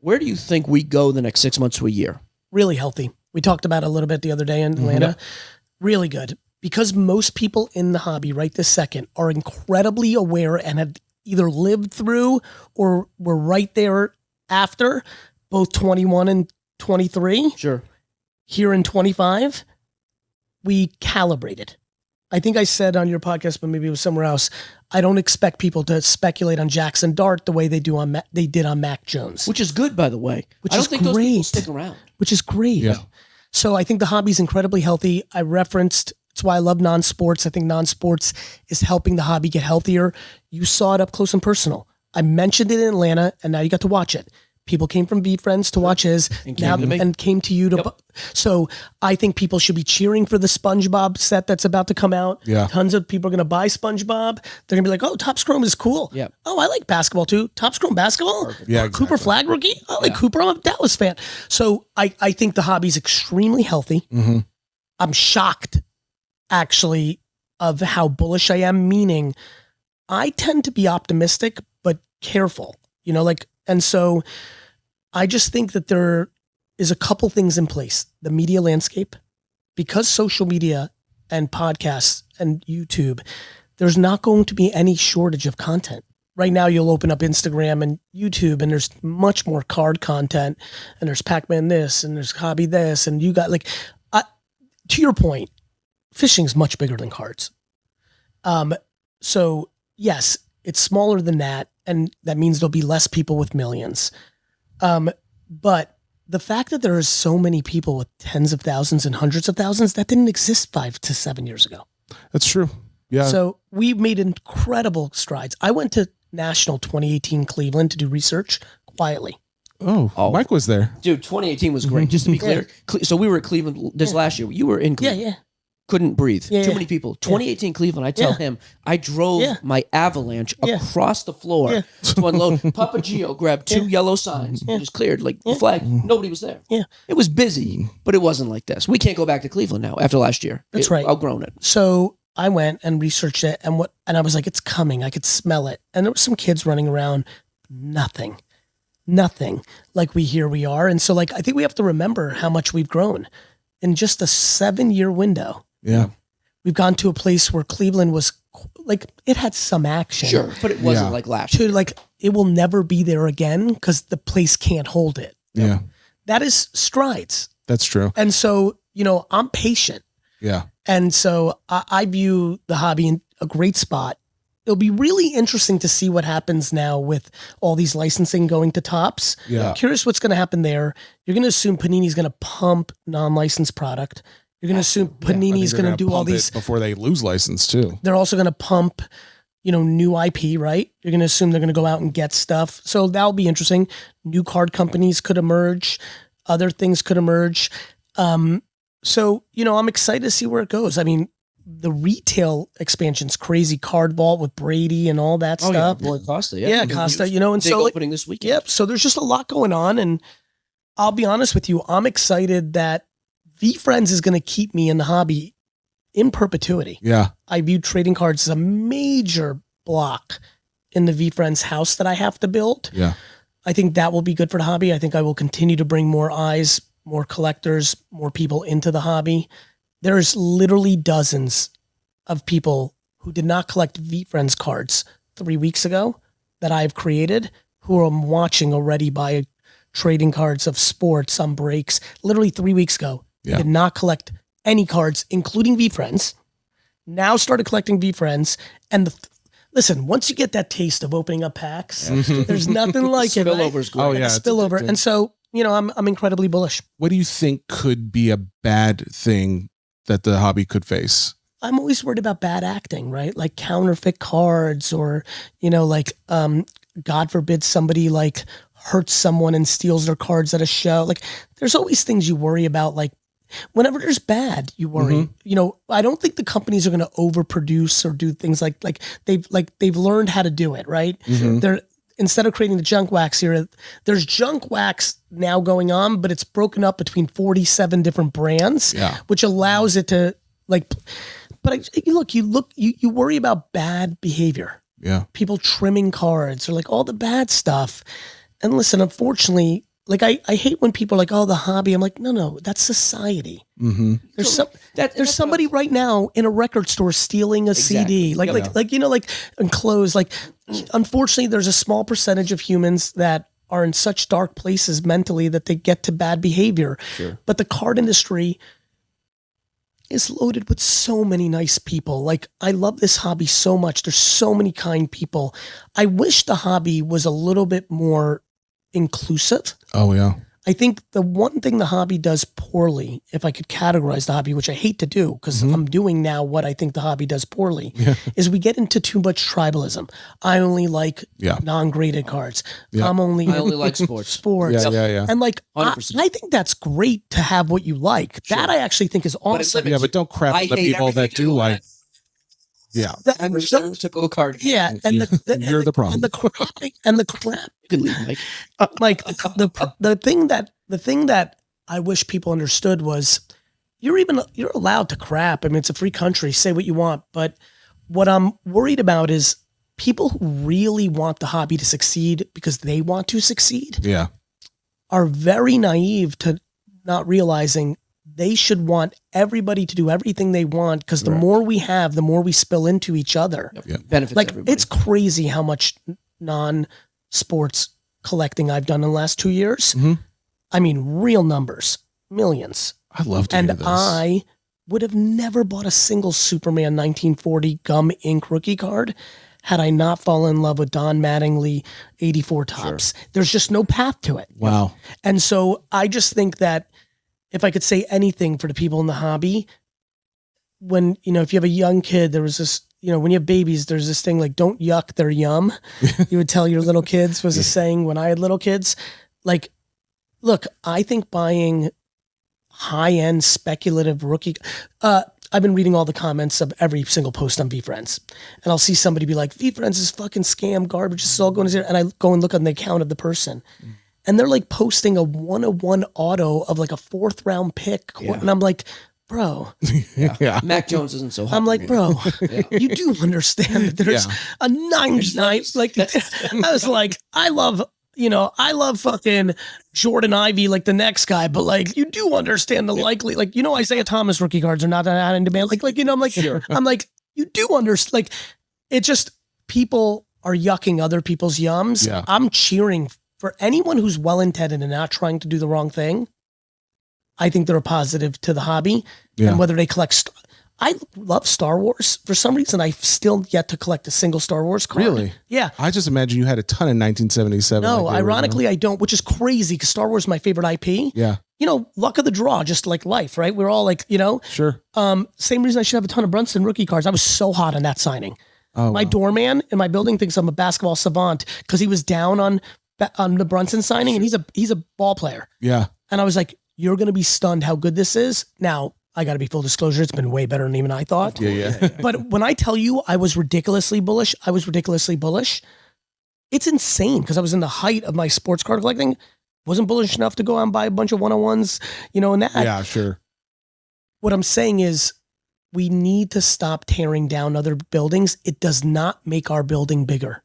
Where do you think we go the next 6 months to a year? Really healthy. We talked about it a little bit the other day in Atlanta. Really good. Because most people in the hobby right this second are incredibly aware and have either lived through or were right there after both 21 and 23. Sure. Here in 25, we calibrated. I think I said on your podcast, but maybe it was somewhere else, I don't expect people to speculate on Jackson Dart the way they did on Mac Jones. Which is good, by the way. Which I don't is think those people great. stick around. Which is great. Yeah. So I think the hobby's incredibly healthy. I referenced, that's why I love non-sports. I think non-sports is helping the hobby get healthier. You saw it up close and personal. I mentioned it in Atlanta, and now you got to watch it. People came from VFriends to watch his And came to me. to. So I think people should be cheering for the SpongeBob set that's about to come out. Yeah. Tons of people are going to buy SpongeBob. They're going to be like, oh, Topps Chrome is cool. Yep. Oh, I like basketball too. Topps Chrome basketball? Yeah, Cooper exactly. Flag rookie? I like Cooper. I'm a Dallas fan. So I think the hobby's extremely healthy. Mm-hmm. I'm shocked, actually, of how bullish I am, meaning I tend to be optimistic, but careful, and so I just think that there is a couple things in place. The media landscape, because social media and podcasts and YouTube, there's not going to be any shortage of content. Right now, you'll open up Instagram and YouTube, and there's much more card content, and there's Pac-Man this, and there's Hobby this, and you got to your point, fishing's much bigger than cards. So yes, it's smaller than that, and that means there'll be less people with millions. But the fact that there are so many people with tens of thousands and hundreds of thousands, that didn't exist 5 to 7 years ago. That's true. Yeah. So we made incredible strides. I went to National 2018 Cleveland to do research quietly. Oh, Mike was there. Dude, 2018 was great. Just to be clear. So we were at Cleveland this last year. You were in Cleveland. Yeah. Couldn't breathe. Yeah, Too yeah. many people. 2018 Cleveland, I tell him, I drove my Avalanche across the floor to unload. Papagio grabbed 2 yellow signs and just cleared the flag. Nobody was there. Yeah. It was busy, but it wasn't like this. We can't go back to Cleveland now after last year. That's right. Outgrown it. So I went and researched it, and I was like, it's coming. I could smell it. And there were some kids running around. Nothing. Like we are. And so I think we have to remember how much we've grown in just a 7-year window. Yeah. We've gone to a place where Cleveland was it had some action. Sure, but it wasn't like last year. It will never be there again because the place can't hold it. Yeah. That is strides. That's true. And so, I'm patient. Yeah. And so I view the hobby in a great spot. It'll be really interesting to see what happens now with all these licensing going to Topps. Yeah. Curious what's going to happen there. You're going to assume Panini's going to pump non-licensed product. You're going to assume Panini's going to do all these before they lose license too. They're also going to pump, new IP, right? You're going to assume they're going to go out and get stuff. So that'll be interesting. New card companies could emerge. Other things could emerge. So, I'm excited to see where it goes. I mean, the retail expansion's crazy. Card Vault with Brady and all that stuff. Boy, Costa. Yeah, Costa, and big so opening this weekend. Yep. So there's just a lot going on. And I'll be honest with you, I'm excited that VFriends is going to keep me in the hobby in perpetuity. Yeah. I view trading cards as a major block in the VFriends house that I have to build. Yeah. I think that will be good for the hobby. I think I will continue to bring more eyes, more collectors, more people into the hobby. There's literally dozens of people who did not collect VFriends cards 3 weeks ago that I've created who I'm watching already buy trading cards of sports on breaks literally 3 weeks ago. Yeah. Did not collect any cards, including VFriends. Now started collecting VFriends. And listen, once you get that taste of opening up packs, there's nothing like it. Spillover's great. Oh, yeah. Spillover. And so, I'm incredibly bullish. What do you think could be a bad thing that the hobby could face? I'm always worried about bad acting, right? Like counterfeit cards or, God forbid somebody hurts someone and steals their cards at a show. There's always things you worry about. Whenever there's bad, you worry. I don't think the companies are going to overproduce or do things like they've learned how to do it, right? They're instead of creating the junk wax here, there's junk wax now going on, but it's broken up between 47 different brands, which allows it to you worry about bad behavior. Yeah. People trimming cards or all the bad stuff. And listen, unfortunately, like I hate when people are like, oh, the hobby. I'm like, no, that's society. Mm-hmm. There's somebody right now in a record store stealing a CD, like and clothes. Like, unfortunately, there's a small percentage of humans that are in such dark places mentally that they get to bad behavior. Sure. But the card industry is loaded with so many nice people. Like, I love this hobby so much. There's so many kind people. I wish the hobby was a little bit more inclusive. Oh, yeah. I think the one thing the hobby does poorly, if I could categorize the hobby, which I hate to do because I'm doing now what I think the hobby does poorly, is we get into too much tribalism. I only like non-graded cards. Yeah. I only like sports. Yeah. And like, I 100%. think that's great to have what you like. Sure. That I actually think is awesome. Yeah, but don't crap on the people that do like. Yeah. And the stereotypical card. Yeah, and You're the problem. And the crap. You can leave, Mike. Like the thing that I wish people understood was you're allowed to crap. I mean, it's a free country. Say what you want. But what I'm worried about is people who really want the hobby to succeed because they want to succeed. Yeah. Are very naive to not realizing they should want everybody to do everything they want because the more we have, the more we spill into each other. Yep. Benefits like everybody. It's crazy how much non-sports collecting I've done in the last 2 years. Mm-hmm. I mean, real numbers, millions. I love to and hear this. I would have never bought a single Superman 1940 gum ink rookie card had I not fallen in love with Don Mattingly 84 Topps. Sure. There's just no path to it. Wow. And so I just think that if I could say anything for the people in the hobby, when, if you have a young kid, there was this, when you have babies, there's this thing like, don't yuck their yum. You would tell your little kids, was a saying when I had little kids. Like, look, I think buying high-end speculative rookie, I've been reading all the comments of every single post on VFriends, and I'll see somebody be like, VFriends is fucking scam garbage. This is all going to zero. And I go and look on the account of the person. And they're like posting a 101 auto of like a 4th round pick. Yeah. And I'm like, bro. Yeah. Mac Jones isn't so hot. I'm like, bro, you do understand that there's a 99. Like, I was like, I love fucking Jordan Ivy like the next guy, but like, you do understand the likely, like, Isaiah Thomas rookie cards are not that in demand. Like, I'm like, sure. I'm like, you do understand. Like, it just, people are yucking other people's yums. Yeah. I'm cheering for anyone who's well-intended and not trying to do the wrong thing. I think they're a positive to the hobby. Yeah. And whether they collect, I love Star Wars. For some reason, I've still yet to collect a single Star Wars card. Really? Yeah. I just imagine you had a ton in 1977. No, like ironically, I don't, which is crazy because Star Wars is my favorite IP. Yeah. Luck of the draw, just like life, right? We're all like, Sure. Same reason I should have a ton of Brunson rookie cards. I was so hot on that signing. Oh, my doorman in my building thinks I'm a basketball savant because he was down on the Brunson signing, and he's a ball player. Yeah. And I was like, you're going to be stunned how good this is. Now, I got to be full disclosure. It's been way better than even I thought. Yeah. But when I tell you I was ridiculously bullish. It's insane because I was in the height of my sports card collecting. Wasn't bullish enough to go out and buy a bunch of 101s, and that. Yeah, sure. What I'm saying is we need to stop tearing down other buildings. It does not make our building bigger.